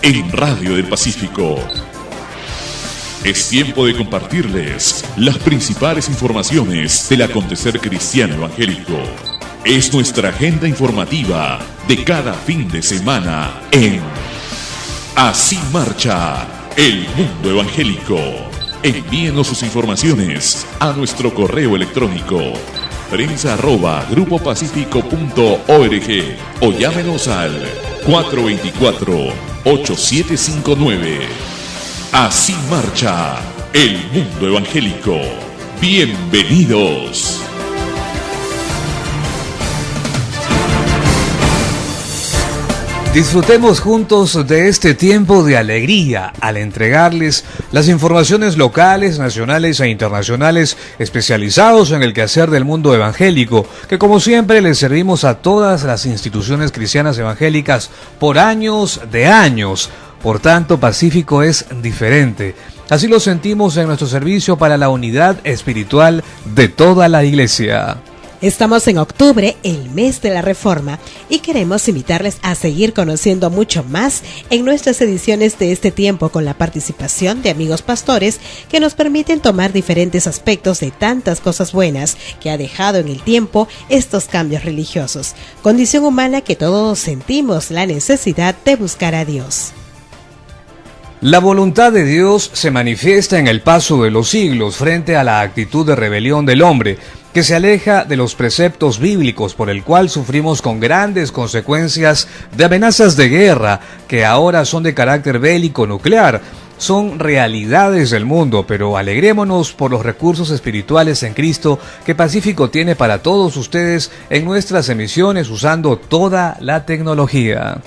en Radio del Pacífico. Es tiempo de compartirles las principales informaciones del acontecer cristiano evangélico. Es nuestra agenda informativa de cada fin de semana en Así Marcha el Mundo Evangélico. Envíenos sus informaciones a nuestro correo electrónico prensa@grupopacifico.org o llámenos al 424-8759. Así marcha el mundo evangélico. Bienvenidos. Disfrutemos juntos de este tiempo de alegría al entregarles las informaciones locales, nacionales e internacionales especializados en el quehacer del mundo evangélico, que como siempre les servimos a todas las instituciones cristianas evangélicas por años de años. Por tanto, Pacífico es diferente. Así lo sentimos en nuestro servicio para la unidad espiritual de toda la iglesia. Estamos en octubre, el mes de la Reforma, y queremos invitarles a seguir conociendo mucho más en nuestras ediciones de este tiempo con la participación de amigos pastores que nos permiten tomar diferentes aspectos de tantas cosas buenas que ha dejado en el tiempo estos cambios religiosos, condición humana que todos sentimos la necesidad de buscar a Dios. La voluntad de Dios se manifiesta en el paso de los siglos frente a la actitud de rebelión del hombre, que se aleja de los preceptos bíblicos, por el cual sufrimos con grandes consecuencias de amenazas de guerra, que ahora son de carácter bélico nuclear. Son realidades del mundo, pero alegrémonos por los recursos espirituales en Cristo que Pacífico tiene para todos ustedes en nuestras emisiones usando toda la tecnología.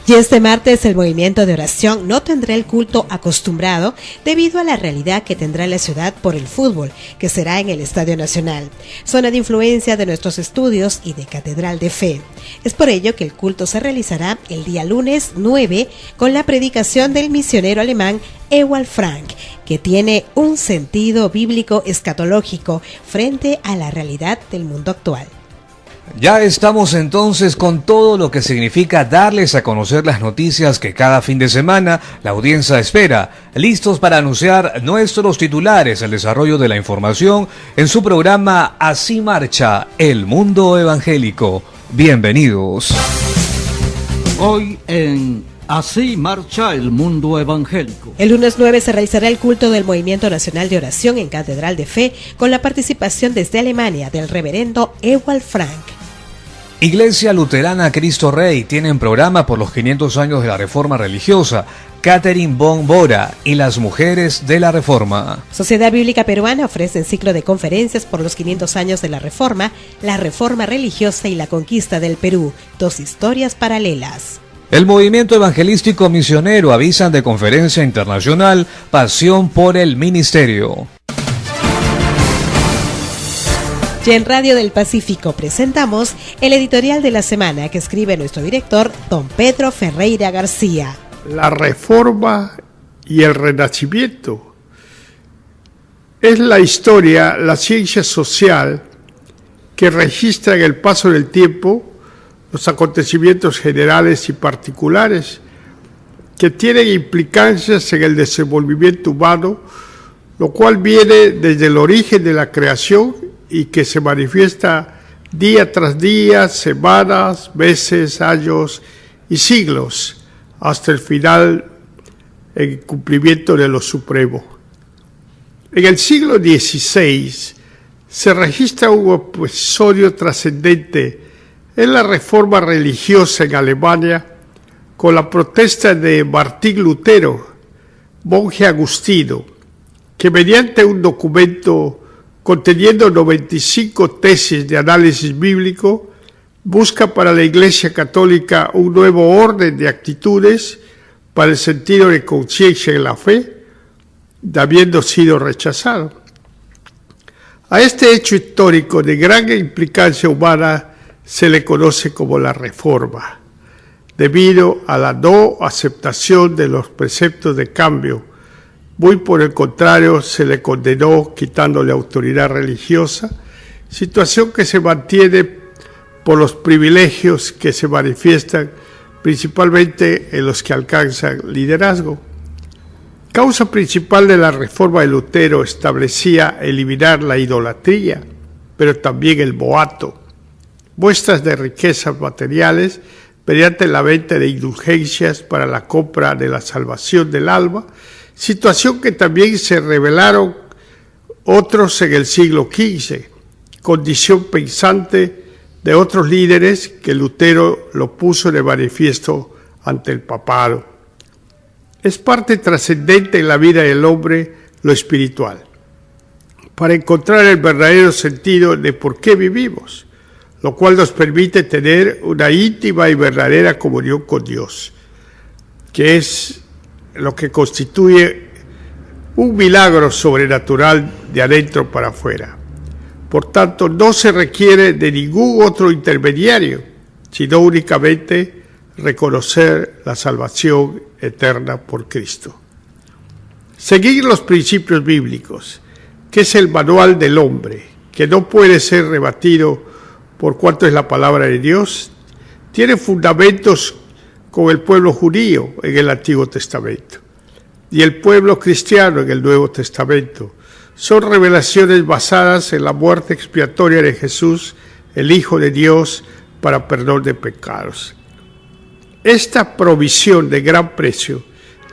Y este martes el movimiento de oración no tendrá el culto acostumbrado debido a la realidad que tendrá la ciudad por el fútbol, que será en el Estadio Nacional, zona de influencia de nuestros estudios y de Catedral de Fe. Es por ello que el culto se realizará el día lunes 9 con la predicación del misionero alemán Ewald Frank, que tiene un sentido bíblico escatológico frente a la realidad del mundo actual. Ya estamos entonces con todo lo que significa darles a conocer las noticias que cada fin de semana la audiencia espera, listos para anunciar nuestros titulares, el desarrollo de la información en su programa Así Marcha el Mundo Evangélico. Bienvenidos. Hoy en Así Marcha el Mundo Evangélico. El lunes 9 se realizará el culto del Movimiento Nacional de Oración en Catedral de Fe con la participación desde Alemania del reverendo Ewald Frank. Iglesia Luterana Cristo Rey tiene en programa por los 500 años de la Reforma Religiosa Catherine von Bora y las mujeres de la Reforma. Sociedad Bíblica Peruana ofrece un ciclo de conferencias por los 500 años de la Reforma Religiosa y la Conquista del Perú, 2 historias paralelas. El movimiento evangelístico misionero avisan de conferencia internacional Pasión por el Ministerio. Y en Radio del Pacífico presentamos el editorial de la semana que escribe nuestro director, don Pedro Ferreira García. La Reforma y el Renacimiento es la historia, la ciencia social que registra en el paso del tiempo los acontecimientos generales y particulares que tienen implicancias en el desenvolvimiento humano, lo cual viene desde el origen de la creación y que se manifiesta día tras día, semanas, meses, años y siglos, hasta el final en cumplimiento de lo supremo. En el siglo XVI se registra un episodio trascendente en la reforma religiosa en Alemania con la protesta de Martín Lutero, monje agustino, que mediante un documento conteniendo 95 tesis de análisis bíblico, busca para la Iglesia Católica un nuevo orden de actitudes para el sentido de conciencia en la fe, habiendo sido rechazado. A este hecho histórico de gran implicancia humana se le conoce como la Reforma, debido a la no aceptación de los preceptos de cambio. Muy por el contrario, se le condenó quitándole autoridad religiosa, situación que se mantiene por los privilegios que se manifiestan principalmente en los que alcanzan liderazgo. Causa principal de la reforma de Lutero establecía eliminar la idolatría, pero también el boato, muestras de riquezas materiales mediante la venta de indulgencias para la compra de la salvación del alma, situación que también se revelaron otros en el siglo XV, condición pensante de otros líderes que Lutero lo puso de manifiesto ante el papado. Es parte trascendente en la vida del hombre lo espiritual, para encontrar el verdadero sentido de por qué vivimos, lo cual nos permite tener una íntima y verdadera comunión con Dios, que es lo que constituye un milagro sobrenatural de adentro para afuera. Por tanto, no se requiere de ningún otro intermediario, sino únicamente reconocer la salvación eterna por Cristo. Seguir los principios bíblicos, que es el manual del hombre, que no puede ser rebatido por cuanto es la palabra de Dios, tiene fundamentos con el pueblo judío en el Antiguo Testamento y el pueblo cristiano en el Nuevo Testamento. Son revelaciones basadas en la muerte expiatoria de Jesús, el Hijo de Dios, para perdón de pecados. Esta provisión de gran precio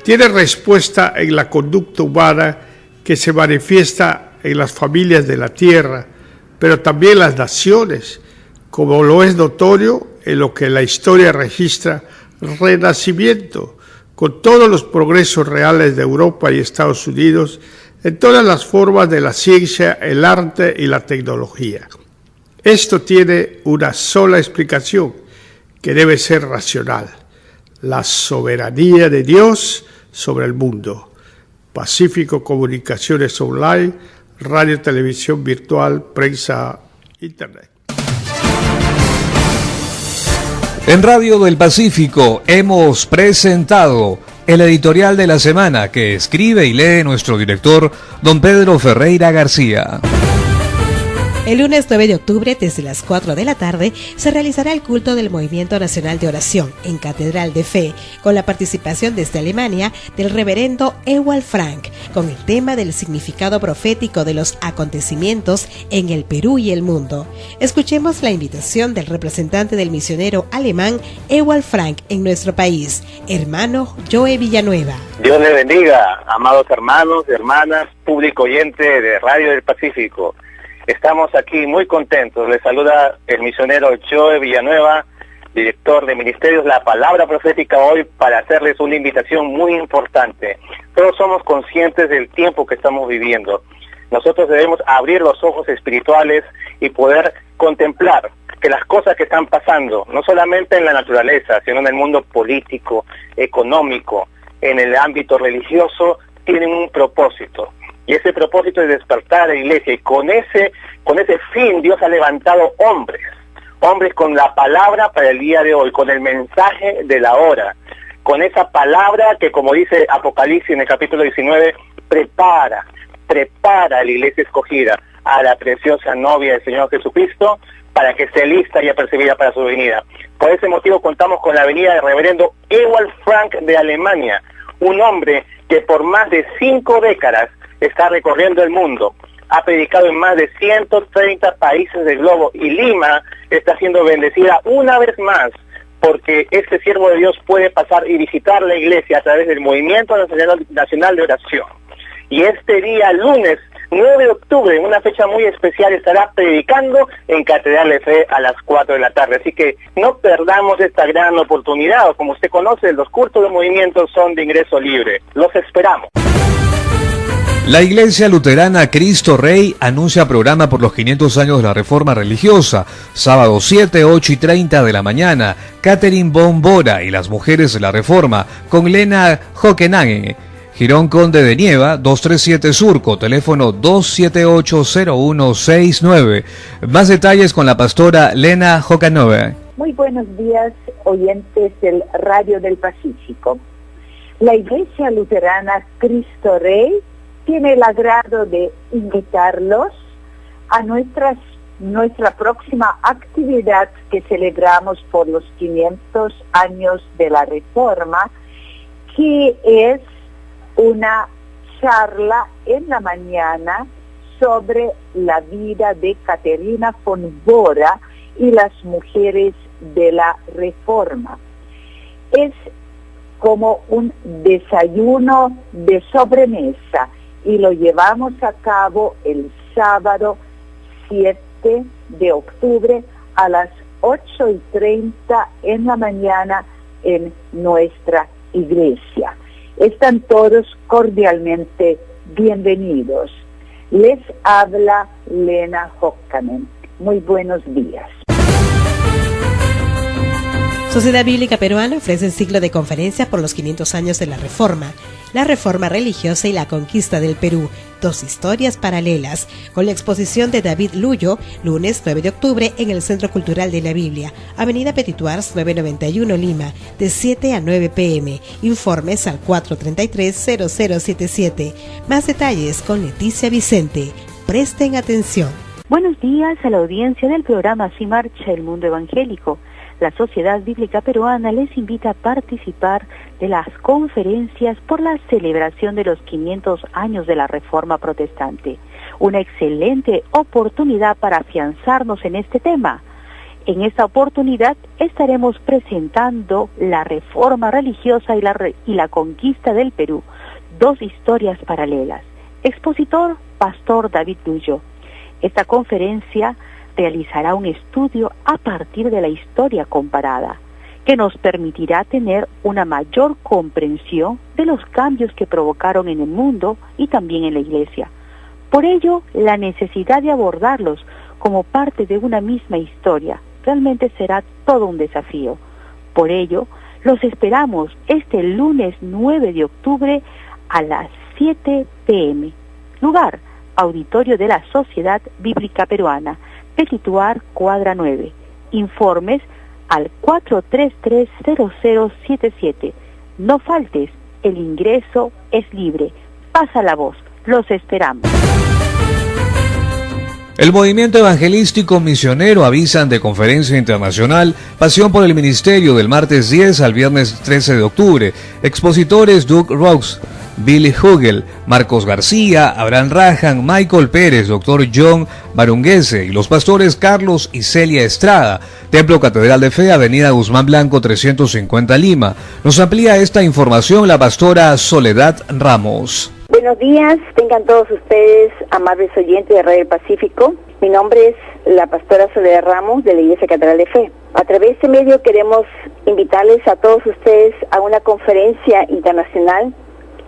tiene respuesta en la conducta humana que se manifiesta en las familias de la tierra, pero también las naciones, como lo es notorio en lo que la historia registra renacimiento, con todos los progresos reales de Europa y Estados Unidos, en todas las formas de la ciencia, el arte y la tecnología. Esto tiene una sola explicación, que debe ser racional: la soberanía de Dios sobre el mundo. Pacífico Comunicaciones Online, radio, televisión virtual, prensa, internet. En Radio del Pacífico hemos presentado el editorial de la semana que escribe y lee nuestro director, don Pedro Ferreira García. El lunes 9 de octubre, desde las 4 de la tarde, se realizará el culto del Movimiento Nacional de Oración en Catedral de Fe, con la participación desde Alemania del reverendo Ewald Frank, con el tema del significado profético de los acontecimientos en el Perú y el mundo. Escuchemos la invitación del representante del misionero alemán Ewald Frank en nuestro país, hermano Joe Villanueva. Dios les bendiga, amados hermanos y hermanas, público oyente de Radio del Pacífico. Estamos aquí muy contentos. Les saluda el misionero Joe Villanueva, director de Ministerios La Palabra Profética, hoy para hacerles una invitación muy importante. Todos somos conscientes del tiempo que estamos viviendo. Nosotros debemos abrir los ojos espirituales y poder contemplar que las cosas que están pasando, no solamente en la naturaleza, sino en el mundo político, económico, en el ámbito religioso, tienen un propósito. Y ese propósito es despertar a la iglesia, y con ese fin Dios ha levantado hombres con la palabra para el día de hoy, con el mensaje de la hora, con esa palabra que, como dice Apocalipsis en el capítulo 19, prepara a la iglesia escogida, a la preciosa novia del Señor Jesucristo, para que esté lista y apercibida para su venida. Por ese motivo contamos con la venida del reverendo Ewald Frank de Alemania, un hombre que por más de 5 décadas está recorriendo el mundo, ha predicado en más de 130 países del globo, y Lima está siendo bendecida una vez más, porque este siervo de Dios puede pasar y visitar la iglesia a través del Movimiento Nacional de Oración. Y este día, lunes 9 de octubre, en una fecha muy especial, estará predicando en Catedral de Fe a las 4 de la tarde. Así que no perdamos esta gran oportunidad. Como usted conoce, los cultos de movimiento son de ingreso libre. Los esperamos. La Iglesia Luterana Cristo Rey anuncia programa por los 500 años de la Reforma Religiosa. Sábado 7, 8 y 30 de la mañana, Catherine Bombora y las Mujeres de la Reforma, con Lena Hockenhagen. Girón Conde de Nieva, 237 Surco, teléfono 278-0169. Más detalles con la pastora Lena Hockenhagen. Muy buenos días, oyentes del Radio del Pacífico. La Iglesia Luterana Cristo Rey tiene el agrado de invitarlos a nuestras nuestra próxima actividad que celebramos por los 500 años de la Reforma, que es una charla en la mañana sobre la vida de Caterina von Bora y las mujeres de la Reforma. Es como un desayuno de sobremesa y lo llevamos a cabo el sábado 7 de octubre a las 8:30 en la mañana en nuestra iglesia. Están todos cordialmente bienvenidos. Les habla Lena Hokkanen. Muy buenos días. Sociedad Bíblica Peruana ofrece el ciclo de conferencias por los 500 años de la Reforma religiosa y la conquista del Perú, 2 historias paralelas, con la exposición de David Luyo, lunes 9 de octubre en el Centro Cultural de la Biblia, Avenida Petituars 991 Lima, de 7 a 9 p.m. Informes al 433-0077. Más detalles con Leticia Vicente. Presten atención. Buenos días a la audiencia del programa Así Marcha el Mundo Evangélico. La Sociedad Bíblica Peruana les invita a participar de las conferencias por la celebración de los 500 años de la Reforma Protestante. Una excelente oportunidad para afianzarnos en este tema. En esta oportunidad estaremos presentando la Reforma religiosa y la conquista del Perú, 2 historias paralelas. Expositor, Pastor David Luyo. Esta conferencia realizará un estudio a partir de la historia comparada, que nos permitirá tener una mayor comprensión de los cambios que provocaron en el mundo y también en la Iglesia. Por ello, la necesidad de abordarlos como parte de una misma historia realmente será todo un desafío. Por ello, los esperamos este lunes 9 de octubre a las 7 p.m. Lugar, Auditorio de la Sociedad Bíblica Peruana, Petituar, Cuadra 9. Informes al 433-0077. No faltes, el ingreso es libre. Pasa la voz, los esperamos. El movimiento evangelístico misionero avisan de conferencia internacional Pasión por el Ministerio del martes 10 al viernes 13 de octubre. Expositores Doug Rocks, Billy Hugel, Marcos García, Abraham Rajan, Michael Pérez, Dr. John Barunguese y los pastores Carlos y Celia Estrada. Templo Catedral de Fe, Avenida Guzmán Blanco 350 Lima. Nos amplía esta información la pastora Soledad Ramos. Buenos días, tengan todos ustedes, amables oyentes de Radio del Pacífico. Mi nombre es la pastora Soledad Ramos de la Iglesia Catedral de Fe. A través de este medio queremos invitarles a todos ustedes a una conferencia internacional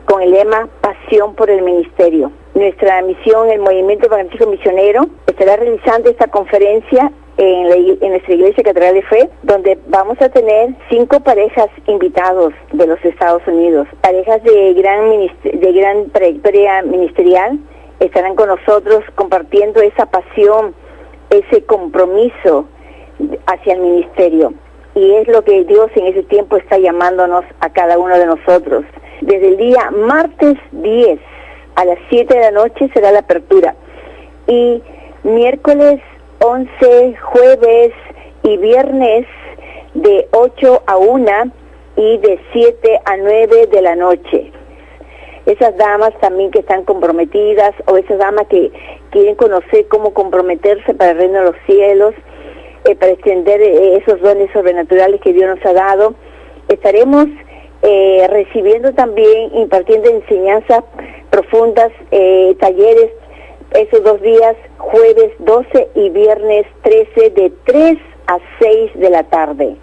con el lema Pasión por el Ministerio. Nuestra misión, el Movimiento Evangelístico Misionero, estará realizando esta conferencia en nuestra Iglesia Catedral de Fe, donde vamos a tener 5 parejas invitados de los Estados Unidos, parejas de gran trayectoria ministerial. Estarán con nosotros compartiendo esa pasión, ese compromiso hacia el ministerio. Y es lo que Dios en ese tiempo está llamándonos a cada uno de nosotros. Desde el día martes 10 a las 7 de la noche será la apertura. Y miércoles 11, jueves y viernes de 8 a 1 y de 7 a 9 de la noche. Esas damas también que están comprometidas o esas damas que quieren conocer cómo comprometerse para el reino de los cielos, para extender esos dones sobrenaturales que Dios nos ha dado, estaremos recibiendo también, impartiendo enseñanzas profundas, talleres, esos 2 días, jueves 12 y viernes 13, de 3 a 6 de la tarde.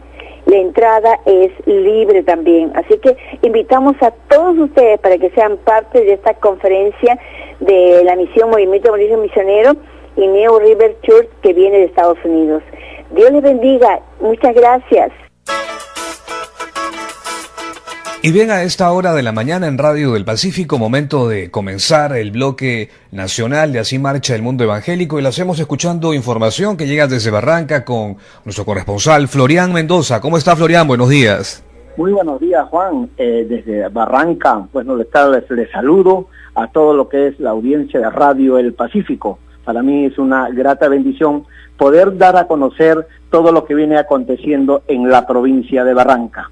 La entrada es libre también, así que invitamos a todos ustedes para que sean parte de esta conferencia de la misión Movimiento Evangelístico Misionero y New River Church que viene de Estados Unidos. Dios les bendiga, muchas gracias. Y bien, a esta hora de la mañana en Radio del Pacífico, momento de comenzar el bloque nacional de Así Marcha el Mundo Evangélico, y lo hacemos escuchando información que llega desde Barranca con nuestro corresponsal Florian Mendoza. ¿Cómo está, Florian? Buenos días. Muy buenos días, Juan. Desde Barranca, pues les saludo a todo lo que es la audiencia de Radio El Pacífico. Para mí es una grata bendición poder dar a conocer todo lo que viene aconteciendo en la provincia de Barranca.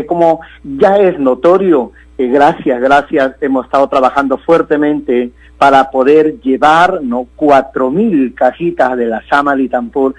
Como ya es notorio, gracias, hemos estado trabajando fuertemente para poder llevar 4.000 cajitas de la Sama Litampur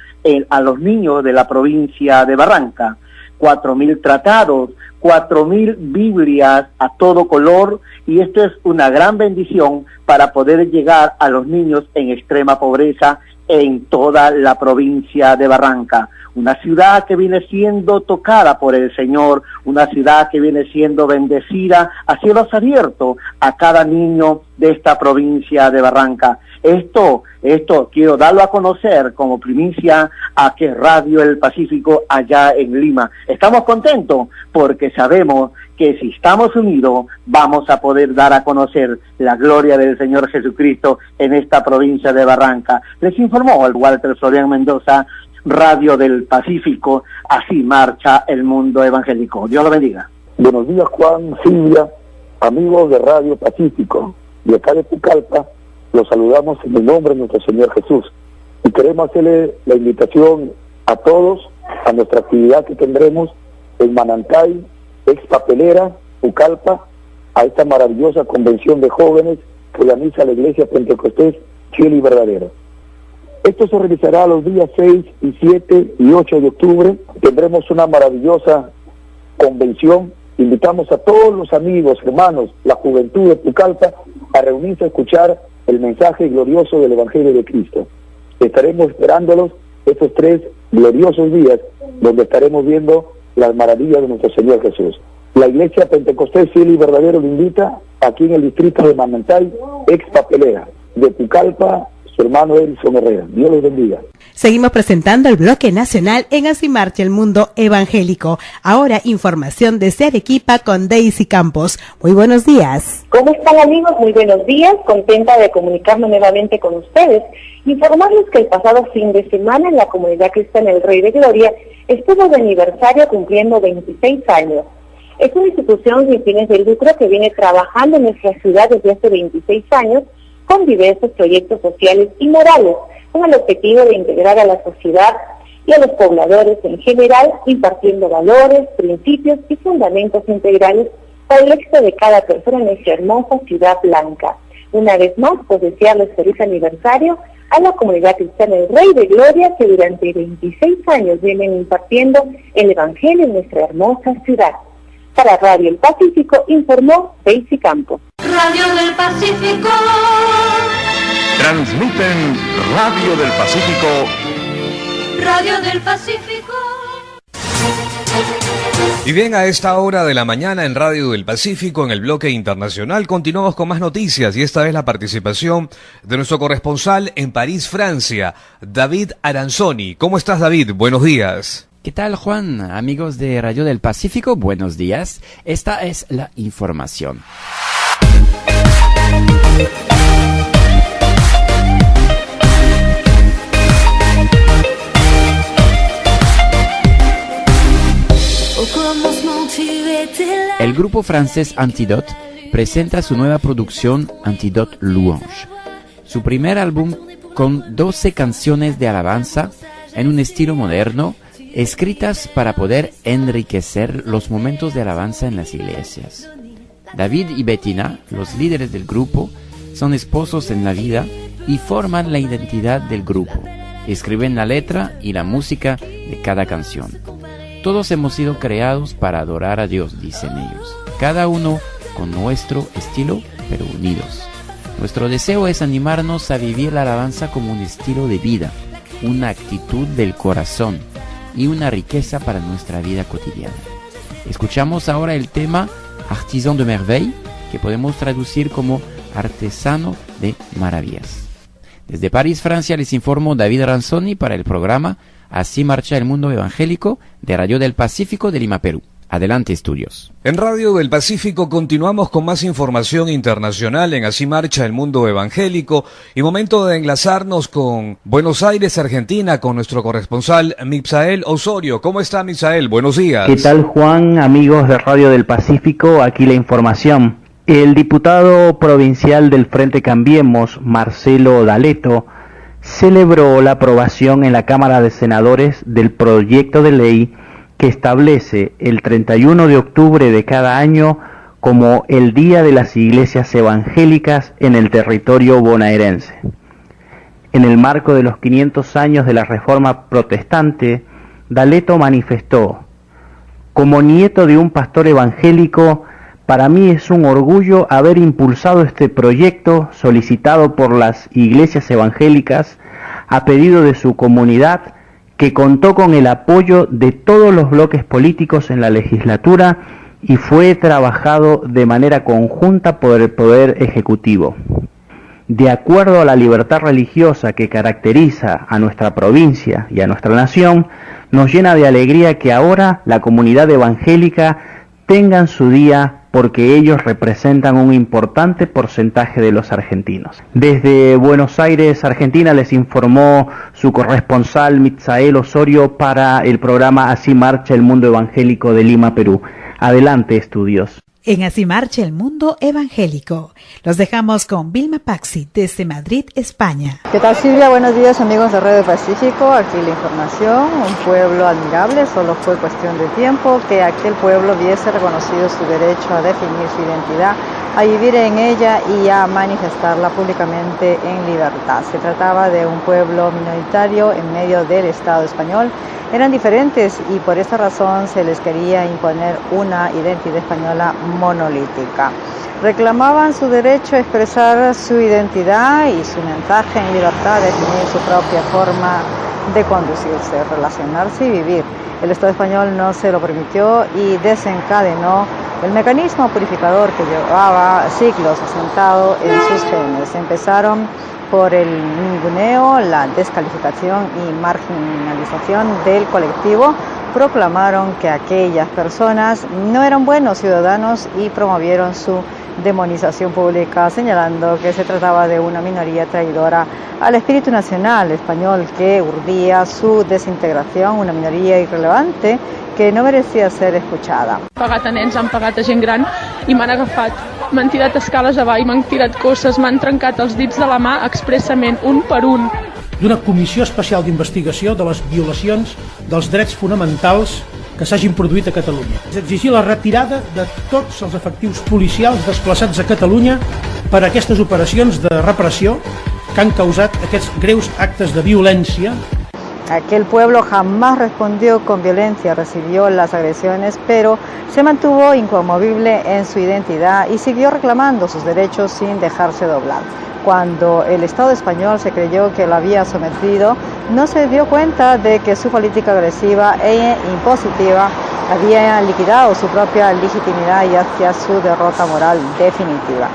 a los niños de la provincia de Barranca, 4.000 tratados, 4.000 Biblias a todo color, y esto es una gran bendición para poder llegar a los niños en extrema pobreza en toda la provincia de Barranca. Una ciudad que viene siendo tocada por el Señor, una ciudad que viene siendo bendecida a cielos abiertos a cada niño de esta provincia de Barranca. Esto quiero darlo a conocer como primicia a que Radio El Pacífico allá en Lima. Estamos contentos porque sabemos que si estamos unidos vamos a poder dar a conocer la gloria del Señor Jesucristo en esta provincia de Barranca. Les informó el Walter Florian Mendoza, Radio del Pacífico. Así marcha el mundo evangélico. Dios lo bendiga. Buenos días, Juan, Silvia, amigos de Radio Pacífico. De acá de Pucallpa, los saludamos en el nombre de nuestro Señor Jesús. Y queremos hacerle la invitación a todos a nuestra actividad que tendremos en Manantay, ex Papelera, Pucallpa, a esta maravillosa convención de jóvenes que organiza la Iglesia Pentecostés Fiel y Verdadero. Esto se realizará los días 6 y 7 y 8 de octubre. Tendremos una maravillosa convención. Invitamos a todos los amigos, hermanos, la juventud de Pucallpa a reunirse a escuchar el mensaje glorioso del Evangelio de Cristo. Estaremos esperándolos estos 3 gloriosos días donde estaremos viendo las maravillas de nuestro Señor Jesús. La Iglesia Pentecostés Fiel y Verdadero lo invita aquí en el distrito de Manantay, ex Papelera, de Pucallpa, su hermano Elson Herrera. Dios los bendiga. Seguimos presentando el bloque nacional en Así Marcha el Mundo Evangélico. Ahora información desde Arequipa con Daisy Campos. Muy buenos días. ¿Cómo están, amigos? Muy buenos días. Contenta de comunicarme nuevamente con ustedes. Informarles que el pasado fin de semana en la comunidad cristiana El Rey de Gloria estuvo de aniversario cumpliendo 26 años. Es una institución sin fines de lucro que viene trabajando en nuestra ciudad desde hace 26 años con diversos proyectos sociales y morales, con el objetivo de integrar a la sociedad y a los pobladores en general, impartiendo valores, principios y fundamentos integrales para el éxito de cada persona en nuestra hermosa ciudad blanca. Una vez más, pues desearles feliz aniversario a la comunidad cristiana El Rey de Gloria, que durante 26 años vienen impartiendo el Evangelio en nuestra hermosa ciudad. Para Radio El Pacífico informó Daisy Campos. Radio del Pacífico. Transmiten Radio del Pacífico. Radio del Pacífico. Y bien, a esta hora de la mañana en Radio del Pacífico, en el bloque internacional, continuamos con más noticias y esta vez la participación de nuestro corresponsal en París, Francia, David Aranzoni. ¿Cómo estás, David? Buenos días. ¿Qué tal, Juan? Amigos de Radio del Pacífico, buenos días. Esta es la información. El grupo francés Antidote presenta su nueva producción Antidote Louange, su primer álbum con 12 canciones de alabanza en un estilo moderno, escritas para poder enriquecer los momentos de alabanza en las iglesias. David y Bettina, los líderes del grupo, son esposos en la vida y forman la identidad del grupo. Escriben la letra y la música de cada canción. Todos hemos sido creados para adorar a Dios, dicen ellos. Cada uno con nuestro estilo, pero unidos. Nuestro deseo es animarnos a vivir la alabanza como un estilo de vida, una actitud del corazón y una riqueza para nuestra vida cotidiana. Escuchamos ahora el tema Artisan de Merveille, que podemos traducir como artesano de maravillas. Desde París, Francia, les informo David Aranzoni para el programa Así Marcha el Mundo Evangélico de Radio del Pacífico de Lima, Perú. Adelante, estudios. En Radio del Pacífico continuamos con más información internacional en Así Marcha el Mundo Evangélico y momento de enlazarnos con Buenos Aires, Argentina, con nuestro corresponsal Misael Osorio. ¿Cómo está, Misael? Buenos días. ¿Qué tal, Juan? Amigos de Radio del Pacífico, aquí la información. El diputado provincial del Frente Cambiemos, Marcelo D'Aleto, celebró la aprobación en la Cámara de Senadores del proyecto de ley que establece el 31 de octubre de cada año como el Día de las Iglesias Evangélicas en el territorio bonaerense. En el marco de los 500 años de la Reforma Protestante, D'Aleto manifestó: como nieto de un pastor evangélico, para mí es un orgullo haber impulsado este proyecto solicitado por las iglesias evangélicas a pedido de su comunidad, que contó con el apoyo de todos los bloques políticos en la legislatura y fue trabajado de manera conjunta por el Poder Ejecutivo. De acuerdo a la libertad religiosa que caracteriza a nuestra provincia y a nuestra nación, nos llena de alegría que ahora la comunidad evangélica tengan su día, porque ellos representan un importante porcentaje de los argentinos. Desde Buenos Aires, Argentina, les informó su corresponsal Mitzael Osorio para el programa Así Marcha el Mundo Evangélico de Lima, Perú. Adelante, estudios. En Así Marcha el Mundo Evangélico. Los dejamos con Vilma Paxi desde Madrid, España. ¿Qué tal, Silvia? Buenos días, amigos de Radio Pacífico. Aquí la información. Un pueblo admirable. Solo fue cuestión de tiempo que aquel pueblo viese reconocido su derecho a definir su identidad, a vivir en ella y a manifestarla públicamente en libertad. Se trataba de un pueblo minoritario en medio del Estado español. Eran diferentes y por esta razón se les quería imponer una identidad española monolítica. Reclamaban su derecho a expresar su identidad y su mensaje en libertad, a definir su propia forma de conducirse, relacionarse y vivir. El Estado español no se lo permitió y desencadenó el mecanismo purificador que llevaba siglos asentado en sus genes. Empezaron por el ninguneo, la descalificación y marginalización del colectivo. Proclamaron que aquellas personas no eran buenos ciudadanos y promovieron su demonización pública, señalando que se trataba de una minoría traidora al espíritu nacional español que urdía su desintegración, una minoría irrelevante que no merecía ser escuchada. Pagat a nens, han pagat a gent gran i m'han agafat, m'han tirat escales avall, m'han tirat cosses, m'han trencat els dits de la mà expressament, un per un. D'una comissió especial d'investigació de les violacions dels drets fonamentals que s'hagin produït a Catalunya. És exigir la retirada de tots els efectius policials desplaçats a Catalunya per a aquestes operacions de repressió que han causat aquests greus actes de violència. Aquel pueblo jamás respondió con violencia, recibió las agresiones, pero se mantuvo inconmovible en su identidad y siguió reclamando sus derechos sin dejarse doblar. Cuando el Estado español se creyó que lo había sometido, no se dio cuenta de que su política agresiva e impositiva había liquidado su propia legitimidad y hacia su derrota moral definitiva.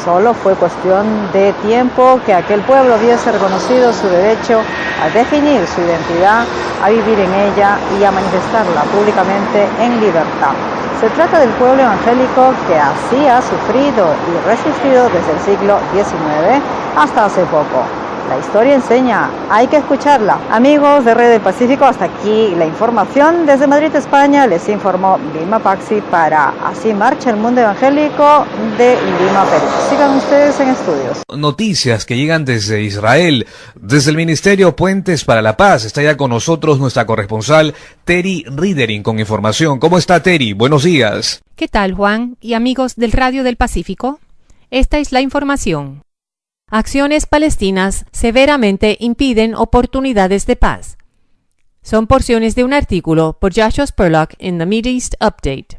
Solo fue cuestión de tiempo que aquel pueblo viese reconocido su derecho a definir su identidad, a vivir en ella y a manifestarla públicamente en libertad. Se trata del pueblo evangélico que así ha sufrido y resistido desde el siglo XIX hasta hace poco. La historia enseña, hay que escucharla. Amigos de Red del Pacífico, hasta aquí la información. Desde Madrid, España, les informó Vilma Paxi para Así Marcha el Mundo Evangélico de Lima, Perú. Sigan ustedes en estudios. Noticias que llegan desde Israel, desde el Ministerio Puentes para la Paz. Está ya con nosotros nuestra corresponsal Terry Ridering con información. ¿Cómo está, Terry? Buenos días. ¿Qué tal, Juan y amigos del Radio del Pacífico? Esta es la información. Acciones palestinas severamente impiden oportunidades de paz. Son porciones de un artículo por Joshua Spurlock en The Middle East Update.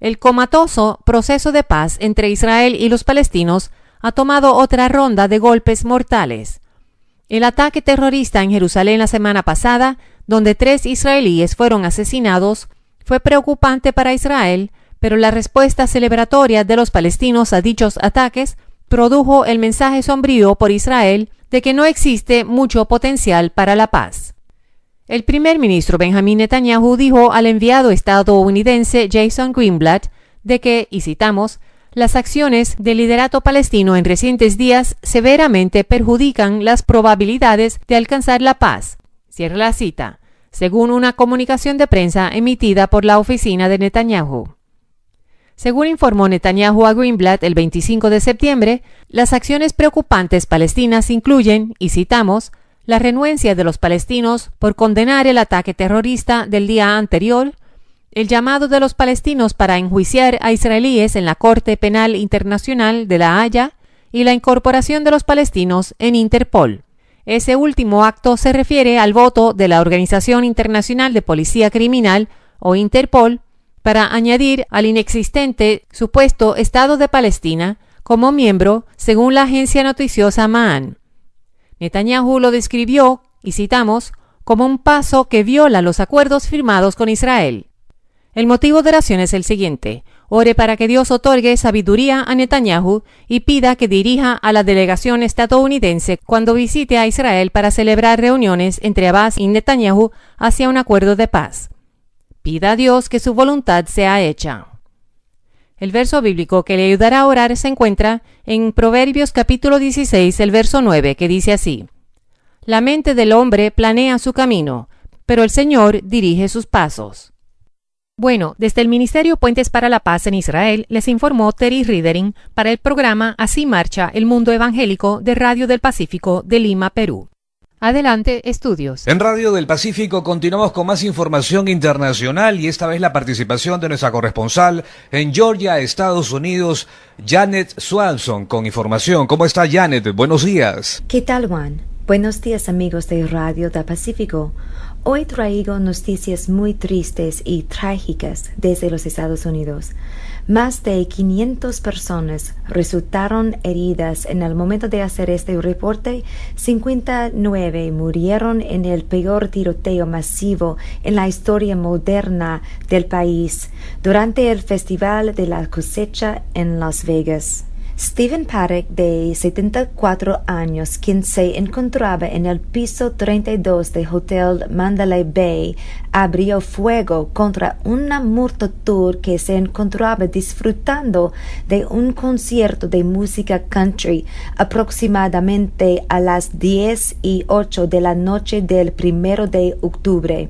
El comatoso proceso de paz entre Israel y los palestinos ha tomado otra ronda de golpes mortales. El ataque terrorista en Jerusalén la semana pasada, donde 3 israelíes fueron asesinados, fue preocupante para Israel, pero la respuesta celebratoria de los palestinos a dichos ataques produjo el mensaje sombrío por Israel de que no existe mucho potencial para la paz. El primer ministro Benjamin Netanyahu dijo al enviado estadounidense Jason Greenblatt de que, y citamos, las acciones del liderato palestino en recientes días severamente perjudican las probabilidades de alcanzar la paz. Cierra la cita, según una comunicación de prensa emitida por la oficina de Netanyahu. Según informó Netanyahu a Greenblatt el 25 de septiembre, las acciones preocupantes palestinas incluyen, y citamos, la renuencia de los palestinos por condenar el ataque terrorista del día anterior, el llamado de los palestinos para enjuiciar a israelíes en la Corte Penal Internacional de La Haya y la incorporación de los palestinos en Interpol. Ese último acto se refiere al voto de la Organización Internacional de Policía Criminal, o Interpol, para añadir al inexistente supuesto Estado de Palestina como miembro, según la agencia noticiosa Ma'an. Netanyahu lo describió, y citamos, como un paso que viola los acuerdos firmados con Israel. El motivo de oración es el siguiente: ore para que Dios otorgue sabiduría a Netanyahu y pida que dirija a la delegación estadounidense cuando visite a Israel para celebrar reuniones entre Abbas y Netanyahu hacia un acuerdo de paz. Pida a Dios que su voluntad sea hecha. El verso bíblico que le ayudará a orar se encuentra en Proverbios capítulo 16, el verso 9, que dice así: La mente del hombre planea su camino, pero el Señor dirige sus pasos. Bueno, desde el Ministerio Puentes para la Paz en Israel les informó Terry Riedering para el programa Así Marcha el Mundo Evangélico de Radio del Pacífico de Lima, Perú. Adelante, estudios. En Radio del Pacífico continuamos con más información internacional y esta vez la participación de nuestra corresponsal en Georgia, Estados Unidos, Janet Swanson, con información. ¿Cómo está, Janet? Buenos días. ¿Qué tal, Juan? Buenos días, amigos de Radio del Pacífico. Hoy traigo noticias muy tristes y trágicas desde los Estados Unidos. Más de 500 personas resultaron heridas en el momento de hacer este reporte. 59 murieron en el peor tiroteo masivo en la historia moderna del país durante el Festival de la Cosecha en Las Vegas. Stephen Paddock, de 74 años, quien se encontraba en el piso 32 del Hotel Mandalay Bay, abrió fuego contra una multitud que se encontraba disfrutando de un concierto de música country aproximadamente a las 10:08 de la noche del 1 de octubre.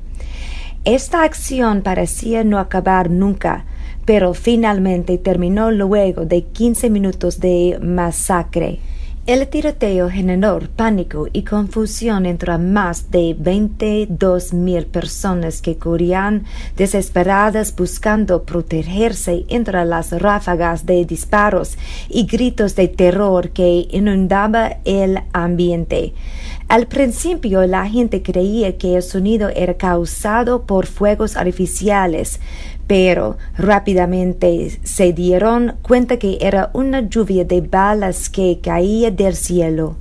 Esta acción parecía no acabar nunca, pero finalmente terminó luego de 15 minutos de masacre. El tiroteo generó pánico y confusión entre más de 22,000 personas que corrían desesperadas buscando protegerse entre las ráfagas de disparos y gritos de terror que inundaban el ambiente. Al principio la gente creía que el sonido era causado por fuegos artificiales, pero rápidamente se dieron cuenta que era una lluvia de balas que caía del cielo.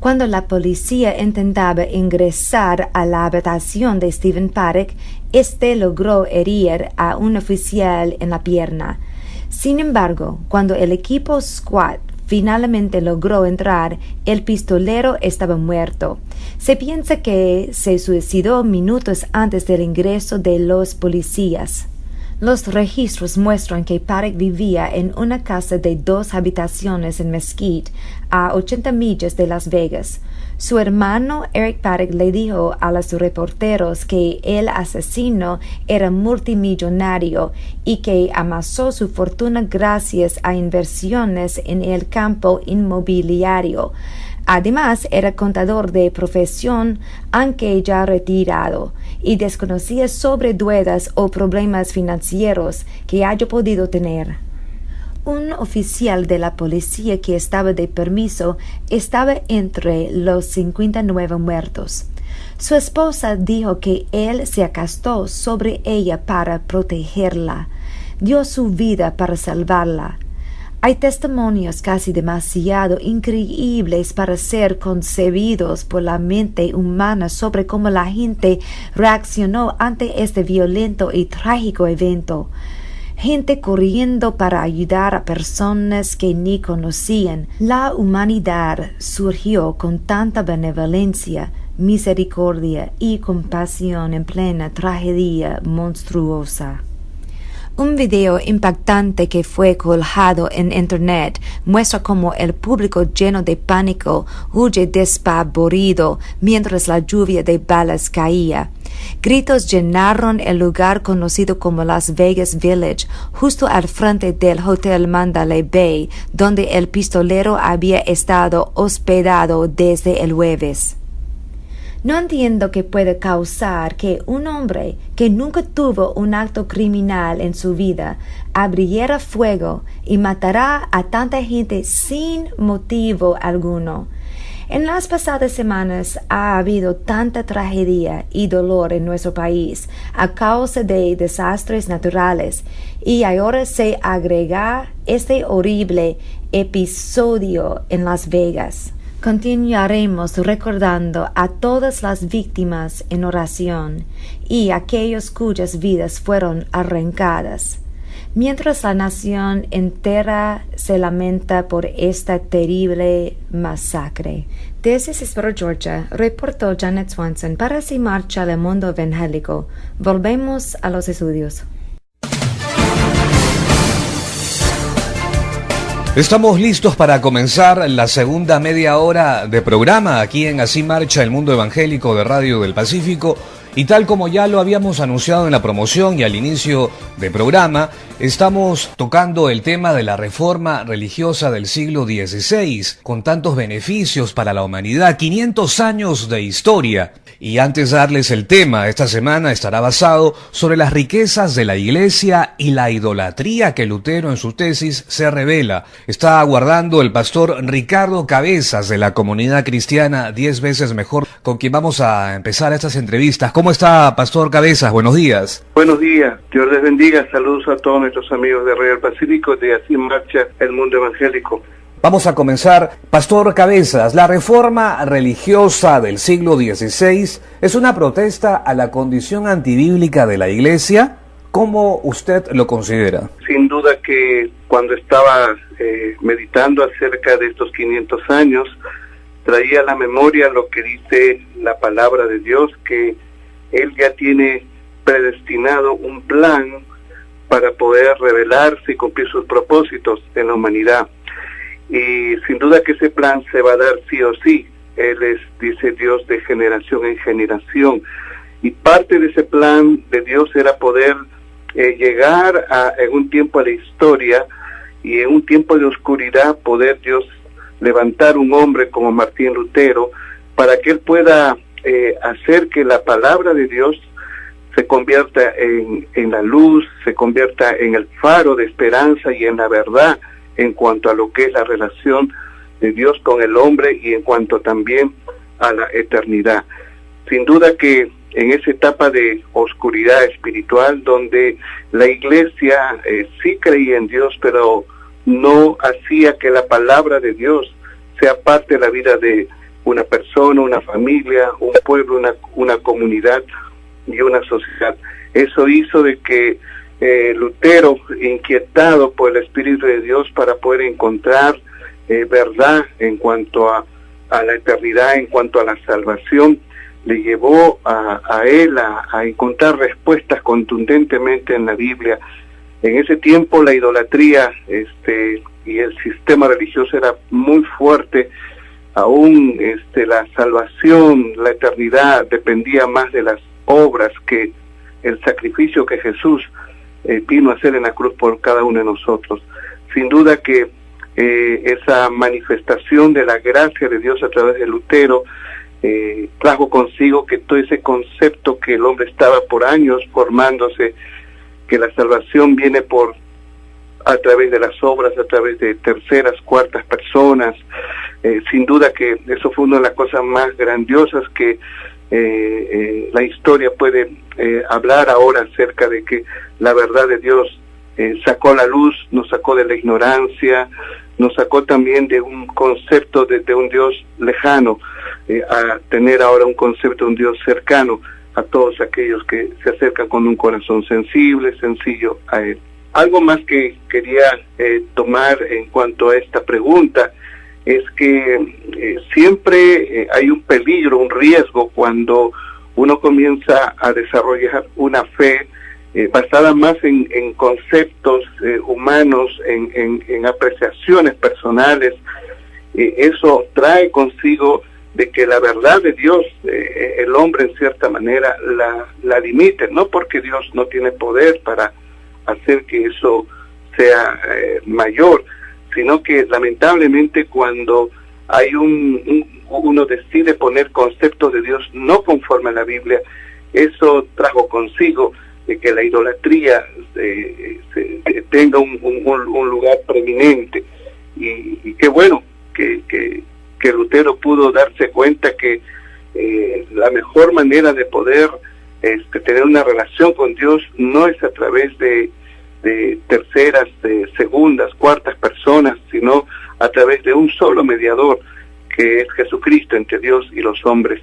Cuando la policía intentaba ingresar a la habitación de Stephen Paddock, este logró herir a un oficial en la pierna. Sin embargo, cuando el equipo SWAT finalmente logró entrar, el pistolero estaba muerto. Se piensa que se suicidó minutos antes del ingreso de los policías. Los registros muestran que Paddock vivía en una casa de 2 habitaciones en Mesquite, a 80 millas de Las Vegas. Su hermano Eric Paddock le dijo a los reporteros que el asesino era multimillonario y que amasó su fortuna gracias a inversiones en el campo inmobiliario. Además, era contador de profesión, aunque ya retirado, y desconocía sobre deudas o problemas financieros que haya podido tener. Un oficial de la policía que estaba de permiso estaba entre los 59 muertos. Su esposa dijo que él se acostó sobre ella para protegerla, dio su vida para salvarla. Hay testimonios casi demasiado increíbles para ser concebidos por la mente humana sobre cómo la gente reaccionó ante este violento y trágico evento. Gente corriendo para ayudar a personas que ni conocían. La humanidad surgió con tanta benevolencia, misericordia y compasión en plena tragedia monstruosa. Un video impactante que fue colgado en Internet muestra cómo el público lleno de pánico huye despavorido mientras la lluvia de balas caía. Gritos llenaron el lugar conocido como Las Vegas Village, justo al frente del Hotel Mandalay Bay, donde el pistolero había estado hospedado desde el jueves. No entiendo qué puede causar que un hombre que nunca tuvo un acto criminal en su vida abriera fuego y matara a tanta gente sin motivo alguno. En las pasadas semanas ha habido tanta tragedia y dolor en nuestro país a causa de desastres naturales, y ahora se agrega este horrible episodio en Las Vegas. Continuaremos recordando a todas las víctimas en oración y aquellos cuyas vidas fueron arrancadas, mientras la nación entera se lamenta por esta terrible masacre. Desde Hillsborough, Georgia, reportó Janet Swanson para Así Marcha el Mundo Evangélico. Volvemos a los estudios. Estamos listos para comenzar la segunda media hora de programa aquí en Así Marcha el Mundo Evangélico de Radio del Pacífico, y tal como ya lo habíamos anunciado en la promoción y al inicio del programa, estamos tocando el tema de la reforma religiosa del siglo XVI, con tantos beneficios para la humanidad, 500 años de historia. Y antes de darles el tema, esta semana estará basado sobre las riquezas de la Iglesia y la idolatría que Lutero en su tesis se revela. Está aguardando el pastor Ricardo Cabezas de la comunidad cristiana 10 veces mejor, con quien vamos a empezar estas entrevistas. ¿Cómo está, pastor Cabezas? Buenos días. Buenos días, Dios les bendiga. Saludos a todos nuestros amigos de Radio del Pacífico, de Así Marcha el Mundo Evangélico. Vamos a comenzar. Pastor Cabezas, la reforma religiosa del siglo XVI es una protesta a la condición antibíblica de la Iglesia. ¿Cómo usted lo considera? Sin duda que cuando estaba meditando acerca de estos 500 años, traía a la memoria lo que dice la palabra de Dios, que Él ya tiene predestinado un plan para poder revelarse y cumplir sus propósitos en la humanidad. Y sin duda que ese plan se va a dar sí o sí. Él es, dice Dios, de generación en generación. Y parte de ese plan de Dios era poder llegar en un tiempo a la historia y en un tiempo de oscuridad poder Dios levantar un hombre como Martín Lutero para que él pueda hacer que la palabra de Dios se convierta en la luz, se convierta en el faro de esperanza y en la verdad en cuanto a lo que es la relación de Dios con el hombre y en cuanto también a la eternidad. Sin duda que en esa etapa de oscuridad espiritual donde la Iglesia sí creía en Dios, pero no hacía que la palabra de Dios sea parte de la vida de una persona, una familia, un pueblo, una comunidad y una sociedad. Eso hizo de que Lutero, inquietado por el Espíritu de Dios para poder encontrar verdad en cuanto a la eternidad, en cuanto a la salvación, le llevó a él a encontrar respuestas contundentemente en la Biblia. En ese tiempo la idolatría y el sistema religioso era muy fuerte. Aún la salvación, la eternidad dependía más de las obras que el sacrificio que Jesús vino a hacer en la cruz por cada uno de nosotros. Sin duda que esa manifestación de la gracia de Dios a través de Lutero trajo consigo que todo ese concepto que el hombre estaba por años formándose, que la salvación viene a través de las obras, a través de terceras, cuartas personas. Sin duda que eso fue una de las cosas más grandiosas que la historia puede hablar ahora acerca de que la verdad de Dios sacó la luz, nos sacó de la ignorancia, nos sacó también de un concepto de un Dios lejano, a tener ahora un concepto de un Dios cercano a todos aquellos que se acercan con un corazón sensible, sencillo a Él. Algo más que quería tomar en cuanto a esta pregunta es que siempre hay un peligro, un riesgo cuando uno comienza a desarrollar una fe basada más en conceptos humanos, en apreciaciones personales. Eso trae consigo de que la verdad de Dios, el hombre en cierta manera la limite, no porque Dios no tiene poder para hacer que eso sea mayor, sino que lamentablemente cuando hay uno decide poner conceptos de Dios no conforme a la Biblia, eso trajo consigo de que la idolatría tenga un lugar preeminente, y qué bueno que Lutero pudo darse cuenta que la mejor manera de poder tener una relación con Dios no es a través de terceras, segundas, cuartas personas, sino a través de un solo mediador, que es Jesucristo entre Dios y los hombres.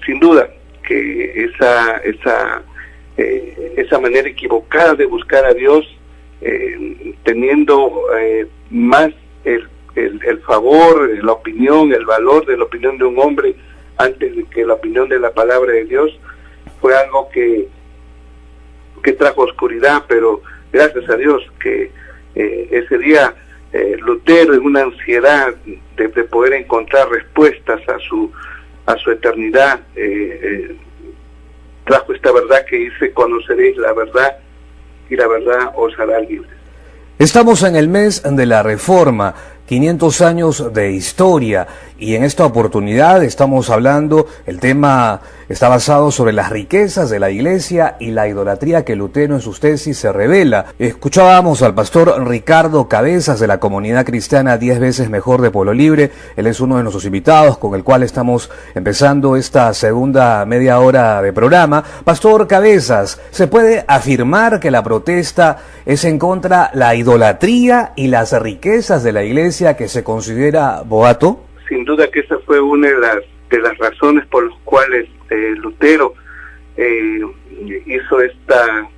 Sin duda que esa manera equivocada de buscar a Dios, teniendo más el favor, la opinión, el valor de la opinión de un hombre antes de que la opinión de la palabra de Dios, fue algo que trajo oscuridad, pero gracias a Dios que ese día Lutero, en una ansiedad de poder encontrar respuestas a su eternidad, trajo esta verdad que dice: conoceréis la verdad y la verdad os hará libres. Estamos en el mes de la Reforma, 500 años de historia, y en esta oportunidad estamos hablando, el tema está basado sobre las riquezas de la Iglesia y la idolatría que Lutero en sus tesis se revela. Escuchábamos al pastor Ricardo Cabezas de la Comunidad Cristiana 10 veces mejor de Pueblo Libre. Él es uno de nuestros invitados con el cual estamos empezando esta segunda media hora de programa. Pastor Cabezas, ¿se puede afirmar que la protesta es en contra de la idolatría y las riquezas de la Iglesia que se considera boato? Sin duda que esa fue una de las razones por las cuales Lutero hizo esta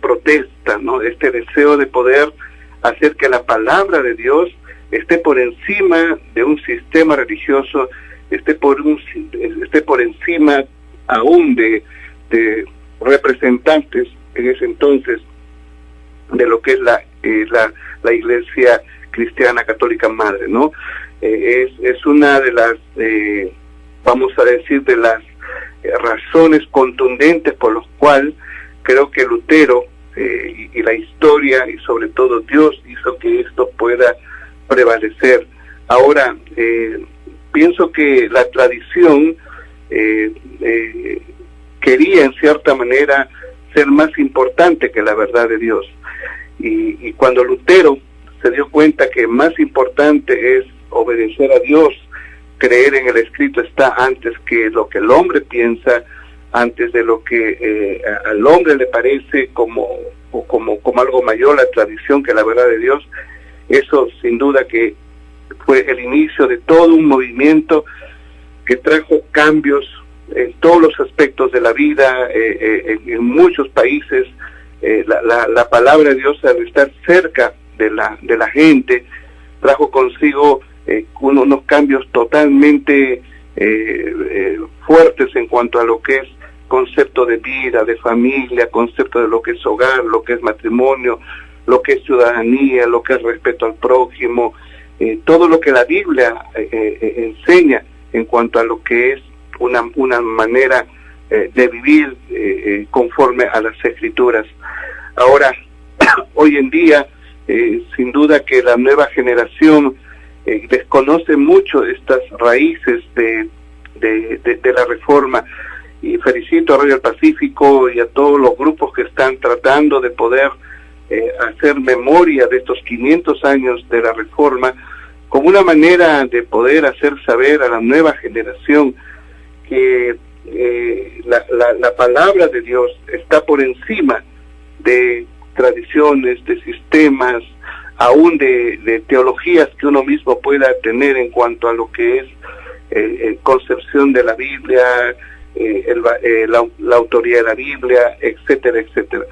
protesta, ¿no? Este deseo de poder hacer que la palabra de Dios esté por encima de un sistema religioso, esté por encima aún de representantes en ese entonces de lo que es la Iglesia Cristiana Católica Madre, ¿no? Es una de las, vamos a decir, de las razones contundentes por las cuales creo que Lutero y la historia y sobre todo Dios hizo que esto pueda prevalecer. Ahora, pienso que la tradición quería en cierta manera ser más importante que la verdad de Dios, y cuando Lutero se dio cuenta que más importante es obedecer a Dios, creer en el escrito está antes que lo que el hombre piensa, antes de lo que al hombre le parece como algo mayor la tradición que la verdad de Dios. Eso sin duda que fue el inicio de todo un movimiento que trajo cambios en todos los aspectos de la vida, en muchos países. La palabra de Dios, al estar cerca de la gente, trajo consigo unos cambios totalmente fuertes en cuanto a lo que es concepto de vida, de familia, concepto de lo que es hogar, lo que es matrimonio, lo que es ciudadanía, lo que es respeto al prójimo, todo lo que la Biblia enseña en cuanto a lo que es una manera de vivir conforme a las Escrituras. Ahora, hoy en día, sin duda que la nueva generación desconoce mucho estas raíces de la Reforma, y felicito a Radio El Pacífico y a todos los grupos que están tratando de poder hacer memoria de estos 500 años de la Reforma como una manera de poder hacer saber a la nueva generación que la palabra de Dios está por encima de tradiciones, de sistemas, aún de teologías que uno mismo pueda tener en cuanto a lo que es concepción de la Biblia, la autoría de la Biblia, etcétera, etcétera.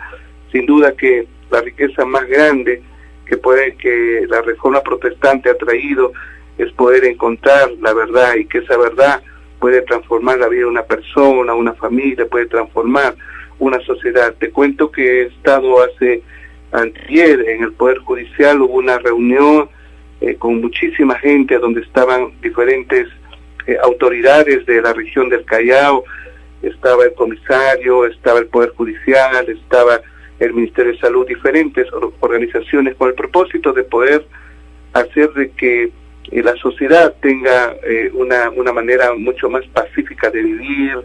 Sin duda que la riqueza más grande que la Reforma Protestante ha traído es poder encontrar la verdad, y que esa verdad puede transformar la vida de una persona, una familia, puede transformar una sociedad. Te cuento que he estado antier en el Poder Judicial, hubo una reunión con muchísima gente donde estaban diferentes autoridades de la región del Callao, estaba el comisario, estaba el Poder Judicial, estaba el Ministerio de Salud, diferentes organizaciones con el propósito de poder hacer de que la sociedad tenga una manera mucho más pacífica de vivir,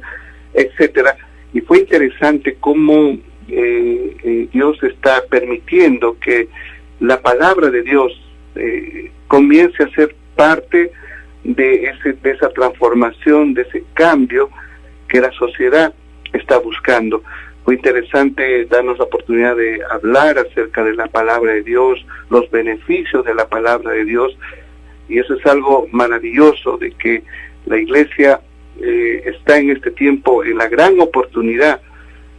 etcétera. Y fue interesante cómo Dios está permitiendo que la palabra de Dios comience a ser parte de esa transformación, de ese cambio que la sociedad está buscando. Fue interesante darnos la oportunidad de hablar acerca de la palabra de Dios, los beneficios de la palabra de Dios, y eso es algo maravilloso, de que la Iglesia está en este tiempo en la gran oportunidad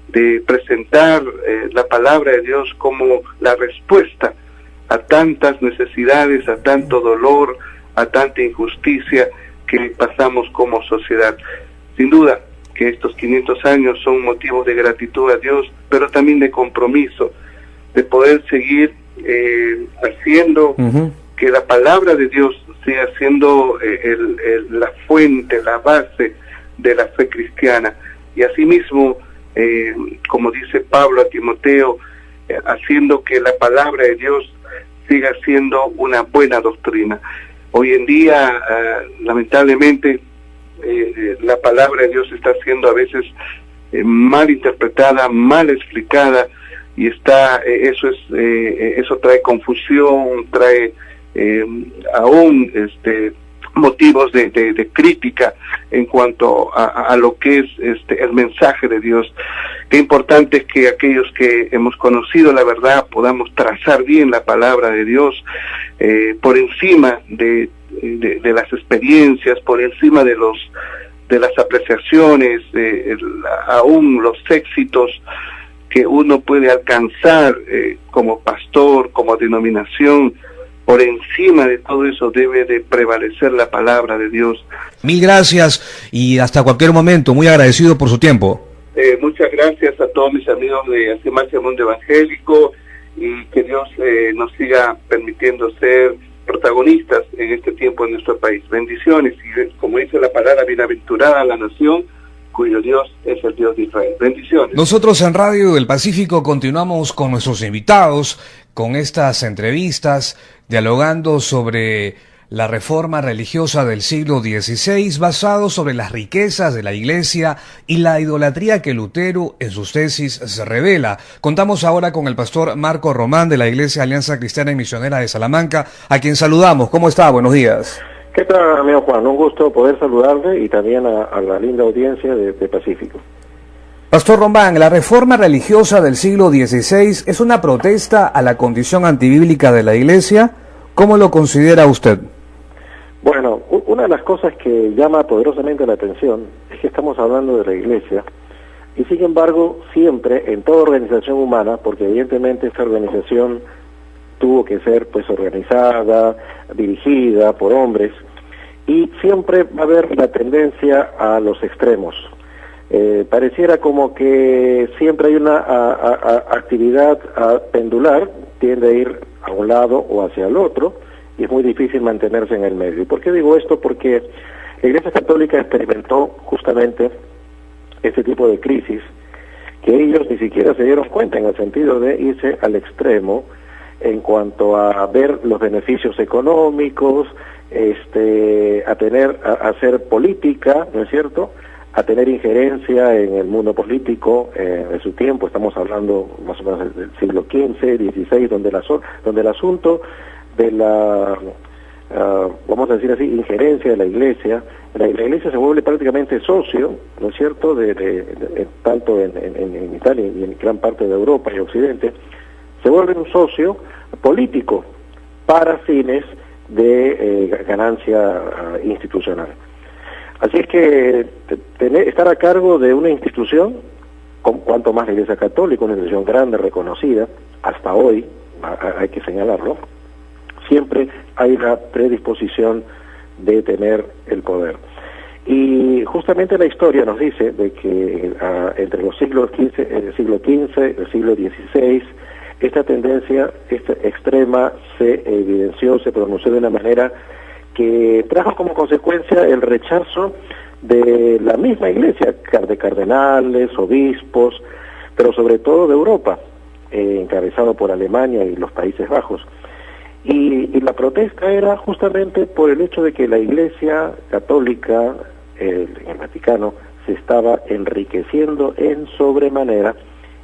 de presentar la palabra de Dios como la respuesta a tantas necesidades, a tanto dolor, a tanta injusticia que pasamos como sociedad. Sin duda que estos 500 años son motivos de gratitud a Dios, pero también de compromiso, de poder seguir haciendo que la palabra de Dios siga siendo la fuente, la base de la fe cristiana. Y asimismo, como dice Pablo a Timoteo, haciendo que la palabra de Dios siga siendo una buena doctrina. Hoy en día, lamentablemente, la palabra de Dios está siendo a veces mal interpretada, mal explicada, y eso trae confusión, trae aún motivos de crítica en cuanto a lo que es el mensaje de Dios. Qué importante es que aquellos que hemos conocido la verdad podamos trazar bien la palabra de Dios por encima de las experiencias, por encima de las apreciaciones, aún los éxitos que uno puede alcanzar como pastor, como denominación. Por encima de todo eso debe de prevalecer la palabra de Dios. Mil gracias y hasta cualquier momento. Muy agradecido por su tiempo. Muchas gracias a todos mis amigos de Asemarse al Mundo Evangélico, y que Dios nos siga permitiendo ser protagonistas en este tiempo en nuestro país. Bendiciones, y como dice la palabra, bienaventurada la nación cuyo Dios es el Dios de Israel. Bendiciones. Nosotros en Radio del Pacífico continuamos con nuestros invitados, con estas entrevistas, dialogando sobre la reforma religiosa del siglo XVI, basado sobre las riquezas de la Iglesia y la idolatría que Lutero en sus tesis se revela. Contamos ahora con el pastor Marco Román de la Iglesia Alianza Cristiana y Misionera de Salamanca, a quien saludamos. ¿Cómo está? Buenos días. ¿Qué tal, amigo Juan? Un gusto poder saludarle y también a la linda audiencia de Pacífico. Pastor Román, la reforma religiosa del siglo XVI es una protesta a la condición antibíblica de la Iglesia. ¿Cómo lo considera usted? Bueno, una de las cosas que llama poderosamente la atención es que estamos hablando de la Iglesia, y sin embargo siempre en toda organización humana, porque evidentemente esta organización tuvo que ser pues organizada, dirigida por hombres, y siempre va a haber la tendencia a los extremos. Pareciera como que siempre hay una actividad pendular, tiende a ir a un lado o hacia el otro, y es muy difícil mantenerse en el medio. ¿Y por qué digo esto? Porque la Iglesia Católica experimentó justamente este tipo de crisis que ellos ni siquiera se dieron cuenta, en el sentido de irse al extremo en cuanto a ver los beneficios económicos, a hacer política, ¿no es cierto?, a tener injerencia en el mundo político de su tiempo. Estamos hablando más o menos del siglo XV, XVI, donde el asunto de la, vamos a decir así, injerencia de la Iglesia, la Iglesia se vuelve prácticamente socio, ¿no es cierto?, tanto en Italia y en gran parte de Europa y Occidente, se vuelve un socio político para fines de ganancia institucional. Así es que estar a cargo de una institución, cuanto más la Iglesia Católica, una institución grande, reconocida, hasta hoy, hay que señalarlo, siempre hay la predisposición de tener el poder. Y justamente la historia nos dice de que entre los siglos XV, el siglo XV, el siglo XVI, esta tendencia extrema se evidenció, se pronunció de una manera que trajo como consecuencia el rechazo de la misma Iglesia, de cardenales, obispos, pero sobre todo de Europa, encabezado por Alemania y los Países Bajos. Y la protesta era justamente por el hecho de que la Iglesia católica en el Vaticano se estaba enriqueciendo en sobremanera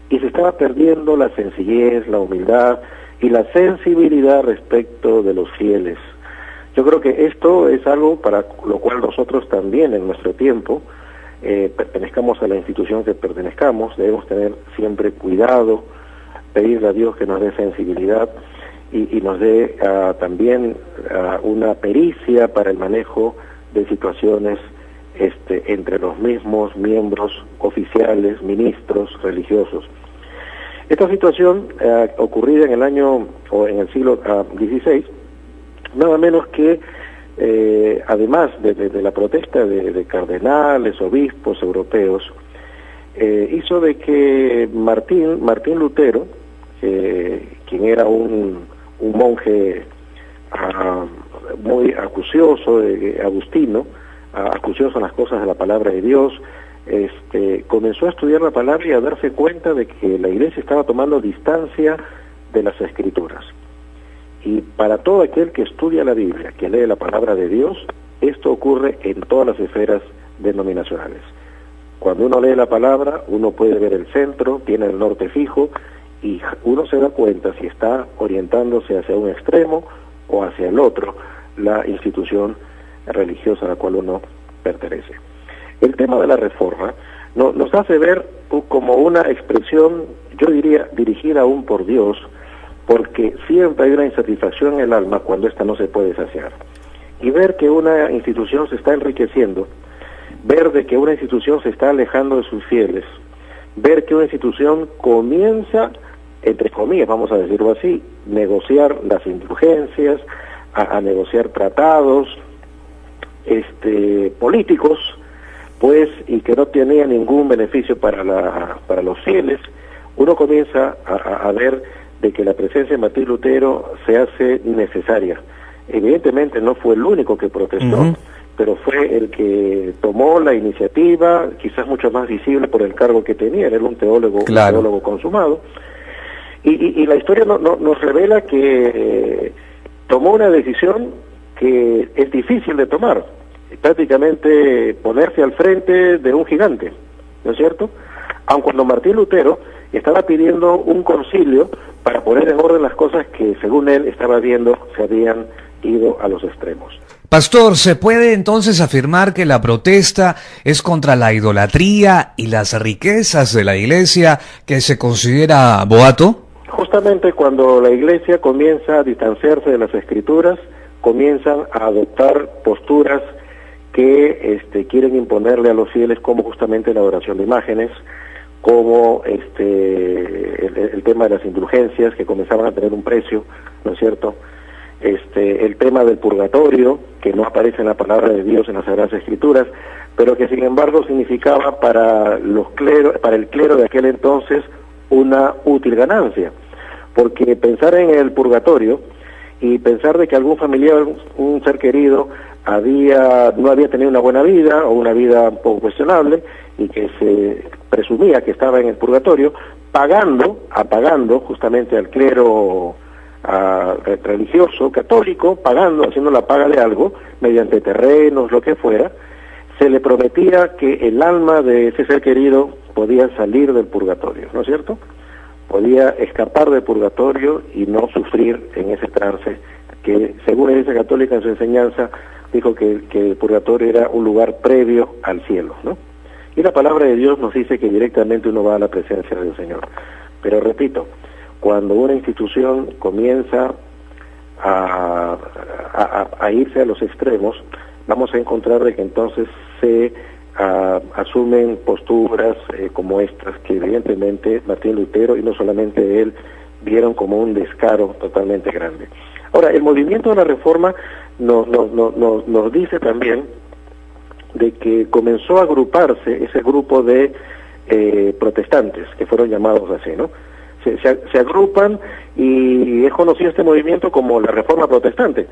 y se estaba perdiendo la sencillez, la humildad y la sensibilidad respecto de los fieles. Yo creo que esto es algo para lo cual nosotros también en nuestro tiempo, pertenezcamos a la institución que pertenezcamos, debemos tener siempre cuidado, pedirle a Dios que nos dé sensibilidad y nos dé también una pericia para el manejo de situaciones entre los mismos miembros oficiales, ministros, religiosos. Esta situación ocurrida en el año o en el siglo XVI, nada menos que además de la protesta de cardenales, obispos europeos, hizo de que Martín Lutero, quien era un monje muy acucioso, agustino, acucioso en las cosas de la palabra de Dios, comenzó a estudiar la palabra y a darse cuenta de que la Iglesia estaba tomando distancia de las Escrituras. Y para todo aquel que estudia la Biblia, que lee la palabra de Dios, esto ocurre en todas las esferas denominacionales. Cuando uno lee la palabra, uno puede ver el centro, tiene el norte fijo, y uno se da cuenta si está orientándose hacia un extremo o hacia el otro, la institución religiosa a la cual uno pertenece. El tema de la reforma nos hace ver como una expresión, yo diría, dirigida aún por Dios, porque siempre hay una insatisfacción en el alma cuando ésta no se puede saciar. Y ver que una institución se está enriqueciendo, ver de que una institución se está alejando de sus fieles, ver que una institución comienza, entre comillas, vamos a decirlo así, negociar las indulgencias, a negociar tratados políticos, pues, y que no tenía ningún beneficio para los fieles, uno comienza a ver de que la presencia de Martín Lutero se hace necesaria. Evidentemente no fue el único que protestó, pero fue el que tomó la iniciativa, quizás mucho más visible por el cargo que tenía, era un teólogo, claro, un teólogo consumado, y la historia nos revela que tomó una decisión que es difícil de tomar, prácticamente ponerse al frente de un gigante, ¿no es cierto? Aun cuando Martín Lutero estaba pidiendo un concilio para poner en orden las cosas que, según él, estaba viendo se habían ido a los extremos. Pastor, ¿se puede entonces afirmar que la protesta es contra la idolatría y las riquezas de la Iglesia que se considera boato? Justamente cuando la Iglesia comienza a distanciarse de las Escrituras, comienzan a adoptar posturas que quieren imponerle a los fieles, como justamente la adoración de imágenes, como el tema de las indulgencias, que comenzaban a tener un precio, ¿no es cierto? El tema del purgatorio, que no aparece en la palabra de Dios en las Sagradas Escrituras, pero que sin embargo significaba para el clero de aquel entonces una útil ganancia, porque pensar en el purgatorio y pensar de que algún familiar, un ser querido, no había tenido una buena vida o una vida un poco cuestionable y que se presumía que estaba en el purgatorio, apagando justamente al clero religioso, católico, haciendo la paga de algo, mediante terrenos, lo que fuera, se le prometía que el alma de ese ser querido podía salir del purgatorio, ¿no es cierto? Podía escapar del purgatorio y no sufrir en ese trance que, según la Iglesia Católica en su enseñanza, dijo que el purgatorio era un lugar previo al cielo, ¿no? Y la palabra de Dios nos dice que directamente uno va a la presencia del Señor. Pero repito, cuando una institución comienza a irse a los extremos, vamos a encontrar de que entonces se asumen posturas como estas, que evidentemente Martín Lutero, y no solamente él, vieron como un descaro totalmente grande. Ahora, el movimiento de la Reforma nos dice también de que comenzó a agruparse ese grupo de protestantes, que fueron llamados así, ¿no? se agrupan, y es conocido este movimiento como la Reforma Protestante,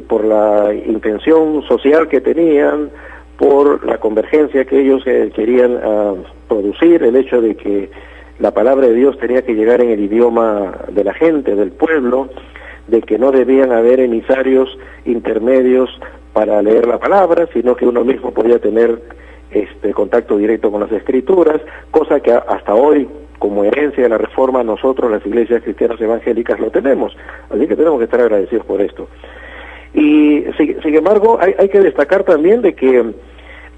por la intención social que tenían, por la convergencia que ellos querían producir, el hecho de que la palabra de Dios tenía que llegar en el idioma de la gente, del pueblo, de que no debían haber emisarios intermedios para leer la palabra, sino que uno mismo podía tener contacto directo con las Escrituras, cosa que hasta hoy, como herencia de la Reforma, nosotros, las iglesias cristianas evangélicas, lo tenemos. Así que tenemos que estar agradecidos por esto. Y sin embargo, hay que destacar también de que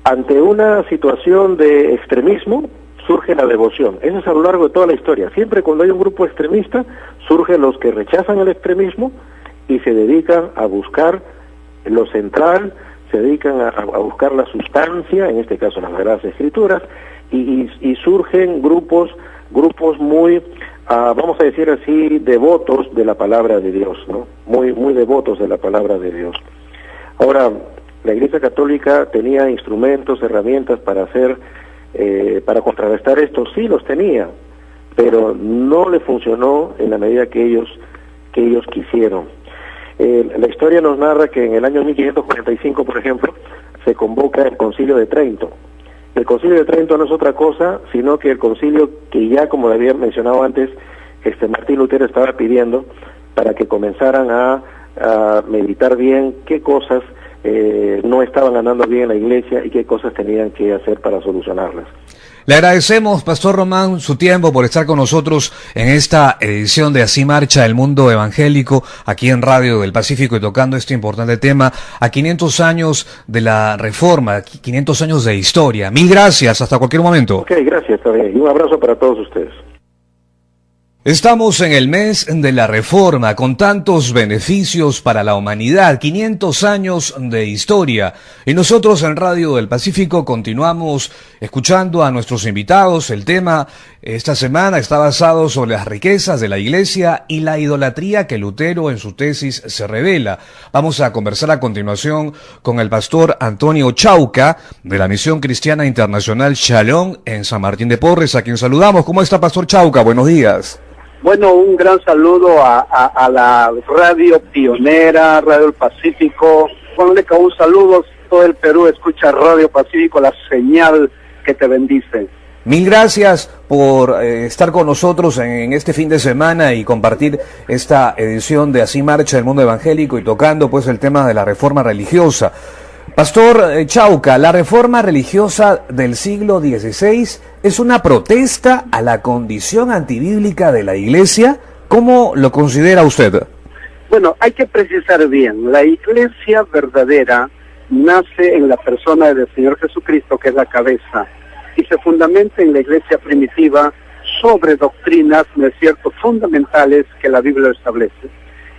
ante una situación de extremismo surge la devoción. Eso es a lo largo de toda la historia. Siempre cuando hay un grupo extremista, surgen los que rechazan el extremismo y se dedican a buscar lo central, se dedican a buscar la sustancia, en este caso las Sagradas Escrituras, y surgen grupos muy, vamos a decir así, devotos de la palabra de Dios, ¿no? Muy devotos de la palabra de Dios. Ahora, la Iglesia Católica tenía instrumentos, herramientas para para contrarrestar esto, sí los tenía, pero no le funcionó en la medida que ellos quisieron. La historia nos narra que en el año 1545, por ejemplo, se convoca el Concilio de Trento. El Concilio de Trento no es otra cosa, sino que el concilio que ya, como le había mencionado antes, Martín Lutero estaba pidiendo para que comenzaran a meditar bien qué cosas no estaban andando bien en la iglesia y qué cosas tenían que hacer para solucionarlas. Le agradecemos, Pastor Román, su tiempo por estar con nosotros en esta edición de Así Marcha el Mundo Evangélico, aquí en Radio del Pacífico, y tocando este importante tema a 500 años de la Reforma, 500 años de historia. Mil gracias, hasta cualquier momento. Ok, gracias también, y un abrazo para todos ustedes. Estamos en el mes de la Reforma, con tantos beneficios para la humanidad, 500 años de historia. Y nosotros en Radio del Pacífico continuamos escuchando a nuestros invitados. El tema esta semana está basado sobre las riquezas de la Iglesia y la idolatría que Lutero en su tesis se revela. Vamos a conversar a continuación con el pastor Antonio Chauca, de la Misión Cristiana Internacional Shalom en San Martín de Porres, a quien saludamos. ¿Cómo está, pastor Chauca? Buenos días. Bueno, un gran saludo a la radio pionera, Radio del Pacífico. Juan Leca, un saludo. Todo el Perú escucha Radio Pacífico, la señal que te bendice. Mil gracias por estar con nosotros en este fin de semana y compartir esta edición de Así Marcha el Mundo Evangélico, y tocando pues el tema de la reforma religiosa. Pastor Chauca, la reforma religiosa del siglo XVI es una protesta a la condición antibíblica de la Iglesia. ¿Cómo lo considera usted? Bueno, hay que precisar bien, la Iglesia verdadera nace en la persona del Señor Jesucristo, que es la cabeza, y se fundamenta en la Iglesia primitiva sobre doctrinas, ¿no es cierto?, fundamentales que la Biblia establece.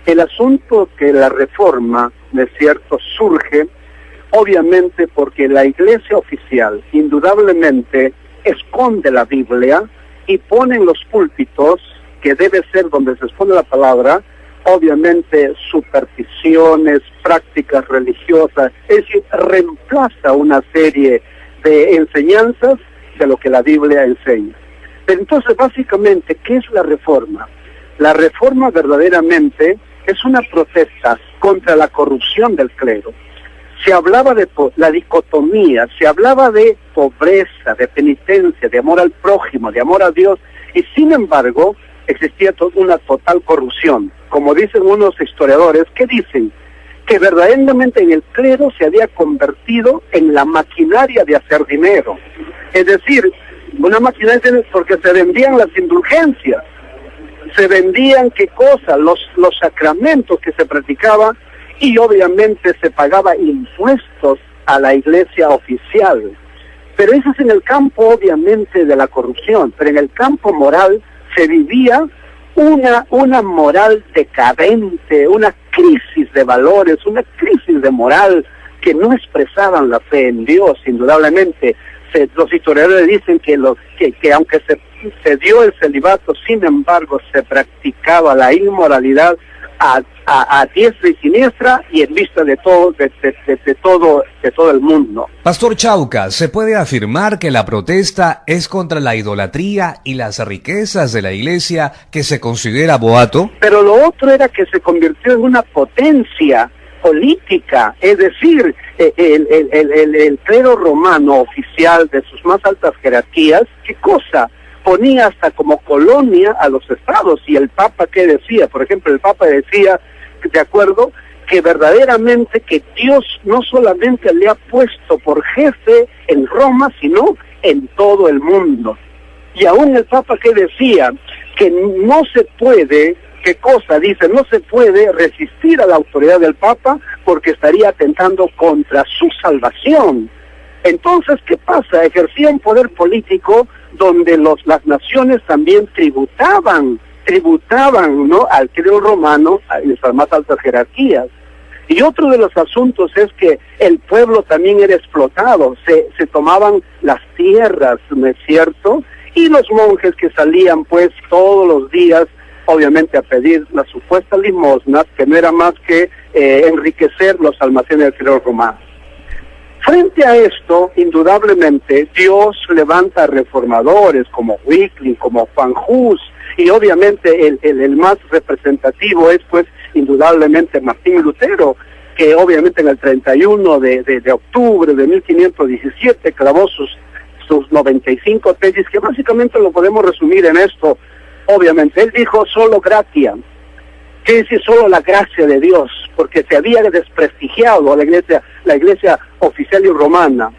El asunto que la reforma, ¿no es cierto?, surge obviamente porque la Iglesia oficial indudablemente esconde la Biblia y pone en los púlpitos, que debe ser donde se expone la palabra, obviamente supersticiones, prácticas religiosas, es decir, reemplaza una serie de enseñanzas de lo que la Biblia enseña. Pero entonces, básicamente, ¿qué es la reforma? La reforma verdaderamente es una protesta contra la corrupción del clero. Se hablaba de la dicotomía, se hablaba de pobreza, de penitencia, de amor al prójimo, de amor a Dios, y sin embargo existía una total corrupción. Como dicen unos historiadores, que dicen que verdaderamente en el clero se había convertido en la maquinaria de hacer dinero. Es decir, una maquinaria porque se vendían las indulgencias, se vendían qué cosa, los sacramentos que se practicaban, y obviamente se pagaba impuestos a la iglesia oficial. Pero eso es en el campo obviamente de la corrupción, pero en el campo moral se vivía una moral decadente, una crisis de valores, una crisis de moral que no expresaban la fe en Dios. Indudablemente los historiadores dicen que aunque se dio el celibato, sin embargo se practicaba la inmoralidad a a diestra y siniestra y en vista de todo, de todo el mundo. Pastor Chauca, ¿se puede afirmar que la protesta es contra la idolatría y las riquezas de la iglesia que se considera boato? Pero lo otro era que se convirtió en una potencia política, es decir, el clero romano oficial de sus más altas jerarquías, ¿qué cosa? Ponía hasta como colonia a los estados. Y el Papa, ¿qué decía? Por ejemplo, el Papa decía, de acuerdo, que verdaderamente que Dios no solamente le ha puesto por jefe en Roma, sino en todo el mundo. Y aún el Papa, ¿qué decía? Que no se puede, ¿qué cosa? Dice, no se puede resistir a la autoridad del Papa porque estaría atentando contra su salvación. Entonces, ¿qué pasa? Ejercía un poder político donde las naciones también tributaban, ¿no?, al clero romano, a las más altas jerarquías. Y otro de los asuntos es que el pueblo también era explotado, se tomaban las tierras, ¿no es cierto? Y los monjes que salían pues todos los días, obviamente a pedir las supuestas limosnas, que no era más que enriquecer los almacenes del clero romano. Frente a esto, indudablemente, Dios levanta reformadores como Wycliffe, como Juan Hus, y obviamente el más representativo es pues indudablemente Martín Lutero, que obviamente en el 31 de octubre de 1517 clavó sus 95 tesis, que básicamente lo podemos resumir en esto. Obviamente, él dijo solo gratia, que es solo la gracia de Dios, porque se había desprestigiado a la iglesia oficial y romana.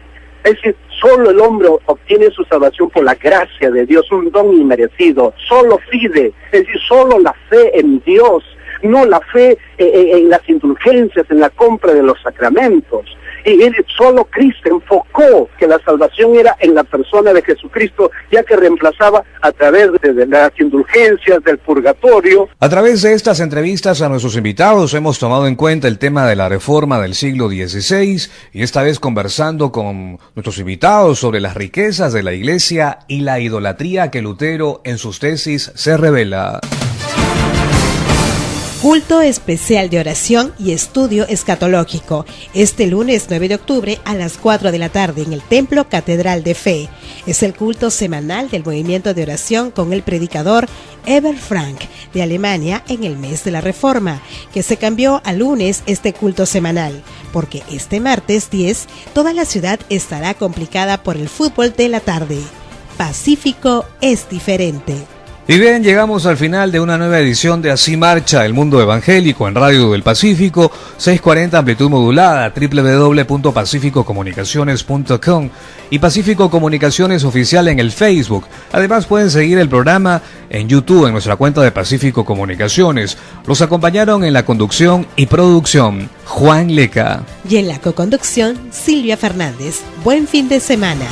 Es decir, solo el hombre obtiene su salvación por la gracia de Dios, un don inmerecido, solo fide, es decir, solo la fe en Dios, no la fe en las indulgencias, en la compra de los sacramentos. Y solo Cristo enfocó que la salvación era en la persona de Jesucristo, ya que reemplazaba a través de las indulgencias, del purgatorio. A través de estas entrevistas a nuestros invitados hemos tomado en cuenta el tema de la reforma del siglo XVI y esta vez conversando con nuestros invitados sobre las riquezas de la iglesia y la idolatría que Lutero en sus tesis se revela. Culto especial de oración y estudio escatológico, este lunes 9 de octubre a las 4 de la tarde en el Templo Catedral de Fe. Es el culto semanal del movimiento de oración con el predicador Eber Frank de Alemania en el mes de la Reforma, que se cambió a lunes este culto semanal, porque este martes 10 toda la ciudad estará complicada por el fútbol de la tarde. Pacífico es diferente. Y bien, llegamos al final de una nueva edición de Así Marcha el Mundo Evangélico en Radio del Pacífico, 640 amplitud modulada, www.pacificocomunicaciones.com y Pacífico Comunicaciones Oficial en el Facebook. Además pueden seguir el programa en YouTube en nuestra cuenta de Pacífico Comunicaciones. Los acompañaron en la conducción y producción Juan Leca. Y en la coconducción Silvia Fernández. Buen fin de semana.